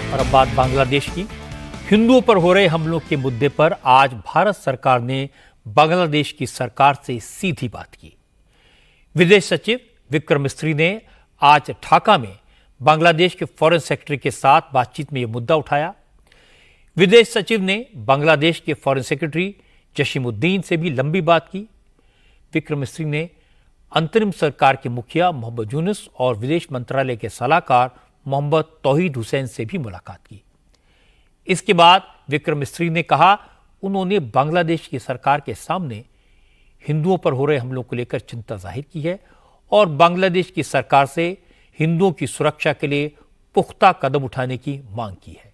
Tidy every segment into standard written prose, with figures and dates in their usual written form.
और अब बात बांग्लादेश की। हिंदुओं पर हो रहे हमलों के मुद्दे पर आज भारत सरकार ने बांग्लादेश की सरकार से सीधी बात की। विदेश सचिव विक्रम मिस्री ने आज ढाका में बांग्लादेश के फॉरेन सेक्रेटरी के साथ बातचीत में यह मुद्दा उठाया। विदेश सचिव ने बांग्लादेश के फॉरेन सेक्रेटरी जसीमुद्दीन से भी लंबी बात की। विक्रम मिस्री ने अंतरिम सरकार के मुखिया मोहम्मद यूनुस और विदेश मंत्रालय के सलाहकार मोहम्मद तौहीद हुसैन से भी मुलाकात की। इसके बाद विक्रम मिस्री ने कहा उन्होंने बांग्लादेश की सरकार के सामने हिंदुओं पर हो रहे हमलों को लेकर चिंता जाहिर की है और बांग्लादेश की सरकार से हिंदुओं की सुरक्षा के लिए पुख्ता कदम उठाने की मांग की है।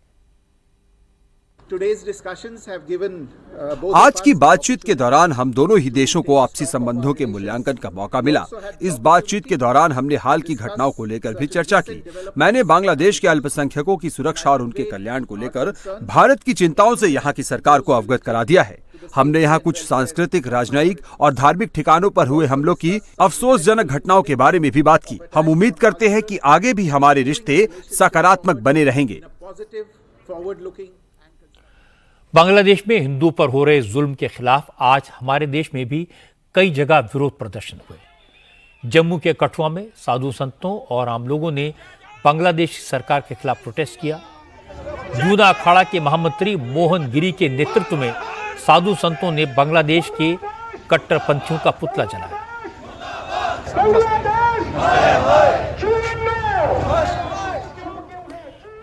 आज की बातचीत के दौरान हम दोनों ही देशों को आपसी संबंधों के मूल्यांकन का मौका मिला। इस बातचीत के दौरान हमने हाल की घटनाओं को लेकर भी चर्चा की। मैंने बांग्लादेश के अल्पसंख्यकों की सुरक्षा और उनके कल्याण को लेकर भारत की चिंताओं से यहाँ की सरकार को अवगत करा दिया है। हमने यहाँ कुछ सांस्कृतिक, राजनयिक और धार्मिक ठिकानों पर हुए हमलों की अफसोसजनक घटनाओं के बारे में भी बात की। हम उम्मीद करते हैं कि आगे भी हमारे रिश्ते सकारात्मक बने रहेंगे। बांग्लादेश में हिंदुओं पर हो रहे जुल्म के खिलाफ आज हमारे देश में भी कई जगह विरोध प्रदर्शन हुए। जम्मू के कठुआ में साधु संतों और आम लोगों ने बांग्लादेश सरकार के खिलाफ प्रोटेस्ट किया। जूना अखाड़ा के महामंत्री मोहन गिरी के नेतृत्व में साधु संतों ने बांग्लादेश के कट्टरपंथियों का पुतला जलाया।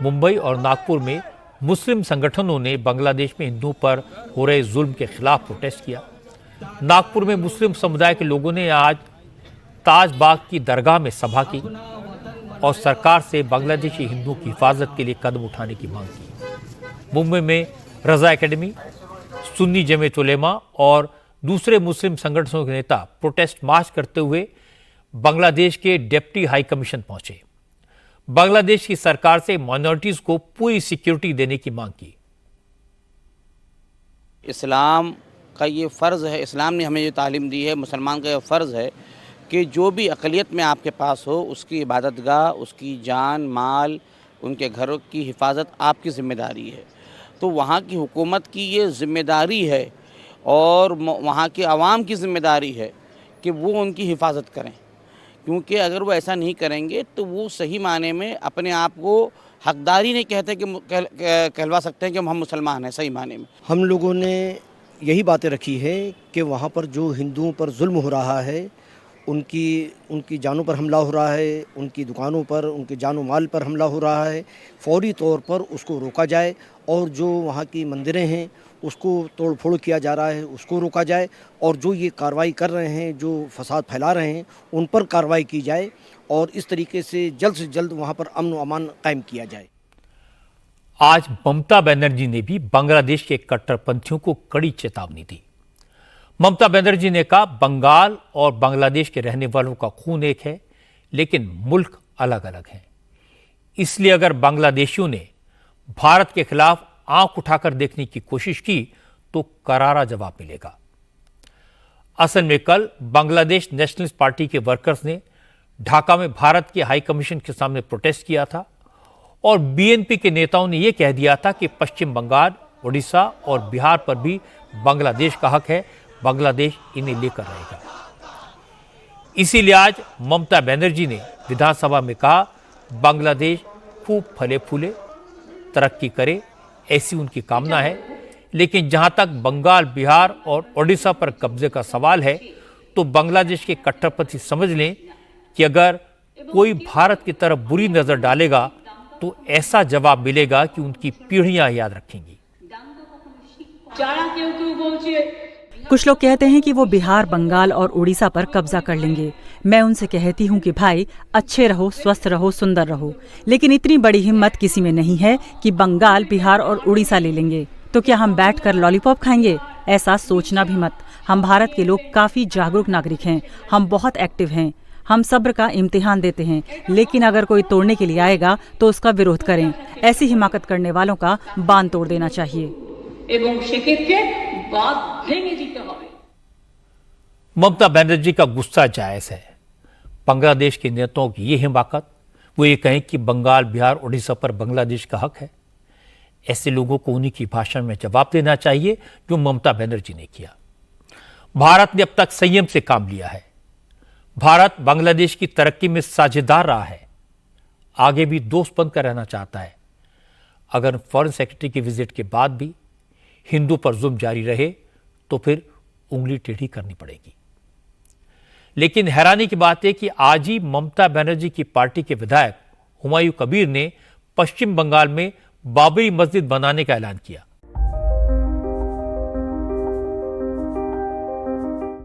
मुंबई और नागपुर में मुस्लिम संगठनों ने बांग्लादेश में हिंदुओं पर हो रहे जुल्म के खिलाफ प्रोटेस्ट किया। नागपुर में मुस्लिम समुदाय के लोगों ने आज ताजबाग की दरगाह में सभा की और सरकार से बांग्लादेशी हिंदुओं की हिफाजत के लिए कदम उठाने की मांग की। मुंबई में रजा एकेडमी, सुन्नी जमीयत उलेमा और दूसरे मुस्लिम संगठनों के नेता प्रोटेस्ट मार्च करते हुए बांग्लादेश के डिप्टी हाई कमीशन पहुंचे। बांग्लादेश की सरकार से माइनॉरिटीज को पूरी सिक्योरिटी देने की मांग की। इस्लाम का ये फ़र्ज़ है, इस्लाम ने हमें ये तालीम दी है, मुसलमान का ये फ़र्ज़ है कि जो भी अक़लियत में आपके पास हो उसकी इबादतगाह, उसकी जान माल, उनके घरों की हिफाजत आपकी ज़िम्मेदारी है। तो वहाँ की हुकूमत की ये ज़िम्मेदारी है और वहाँ के अवाम की ज़िम्मेदारी है कि वो उनकी हिफाजत करें, क्योंकि अगर वो ऐसा नहीं करेंगे तो वो सही माने में अपने आप को हकदारी नहीं कहते कि कहलवा सकते हैं कि हम मुसलमान हैं। सही माने में हम लोगों ने यही बातें रखी है कि वहाँ पर जो हिंदुओं पर जुल्म हो रहा है, उनकी जानों पर हमला हो रहा है, उनकी दुकानों पर, उनके जानो माल पर हमला हो रहा है, फौरी तौर पर उसको रोका जाए और जो वहाँ की मंदिरें हैं उसको तोड़ फोड़ किया जा रहा है उसको रोका जाए और जो ये कार्रवाई कर रहे हैं, जो फसाद फैला रहे हैं, उन पर कार्रवाई की जाए और इस तरीके से जल्द वहाँ पर अमन व अमान कायम किया जाए। आज ममता बनर्जी ने भी बांग्लादेश के कट्टरपंथियों को कड़ी चेतावनी दी। ममता बनर्जी ने कहा बंगाल और बांग्लादेश के रहने वालों का खून एक है, लेकिन मुल्क अलग अलग हैं। इसलिए अगर बांग्लादेशियों ने भारत के खिलाफ आंख उठाकर देखने की कोशिश की तो करारा जवाब मिलेगा। असल में कल बांग्लादेश नेशनलिस्ट पार्टी के वर्कर्स ने ढाका में भारत के हाई कमीशन के सामने प्रोटेस्ट किया था और बीएनपी के नेताओं ने यह कह दिया था कि पश्चिम बंगाल, उड़ीसा और बिहार पर भी बांग्लादेश का हक है, बांग्लादेश इन्हें लेकर रहेगा। इसीलिए आज ममता बनर्जी ने विधानसभा में कहा बांग्लादेश खूब फले फूले, तरक्की करे, ऐसी उनकी कामना है। लेकिन जहां तक बंगाल, बिहार और ओडिशा पर कब्जे का सवाल है तो बांग्लादेश के कट्टरपंथी समझ लें कि अगर कोई भारत की तरफ बुरी नजर डालेगा तो ऐसा जवाब मिलेगा कि उनकी पीढ़ियां याद रखेंगी। कुछ लोग कहते हैं कि वो बिहार, बंगाल और उड़ीसा पर कब्जा कर लेंगे। मैं उनसे कहती हूँ कि भाई अच्छे रहो, स्वस्थ रहो, सुंदर रहो, लेकिन इतनी बड़ी हिम्मत किसी में नहीं है कि बंगाल, बिहार और उड़ीसा ले लेंगे। तो क्या हम बैठकर लॉलीपॉप खाएंगे? ऐसा सोचना भी मत। हम भारत के लोग काफी जागरूक नागरिक हैं, हम बहुत एक्टिव हैं, हम सब्र का इम्तिहान देते हैं, लेकिन अगर कोई तोड़ने के लिए आएगा तो उसका विरोध करें। ऐसी हिमाकत करने वालों का बांध तोड़ देना चाहिए। ममता बनर्जी का गुस्सा जायज है। बांग्लादेश के नेताओं की ये हिमाकत, वो ये कहें कि बंगाल, बिहार, उड़ीसा पर बांग्लादेश का हक है। ऐसे लोगों को उन्हीं की भाषा में जवाब देना चाहिए जो ममता बनर्जी ने किया। भारत ने अब तक संयम से काम लिया है। भारत बांग्लादेश की तरक्की में साझेदार रहा है, आगे भी दोस्त बनकर रहना चाहता है। अगर फॉरेन सेक्रेटरी की विजिट के बाद भी हिंदू पर जुल्म जारी रहे तो फिर उंगली टेढ़ी करनी पड़ेगी। लेकिन हैरानी की बात है कि आज ही ममता बनर्जी की पार्टी के विधायक हुमायूं कबीर ने पश्चिम बंगाल में बाबरी मस्जिद बनाने का ऐलान किया।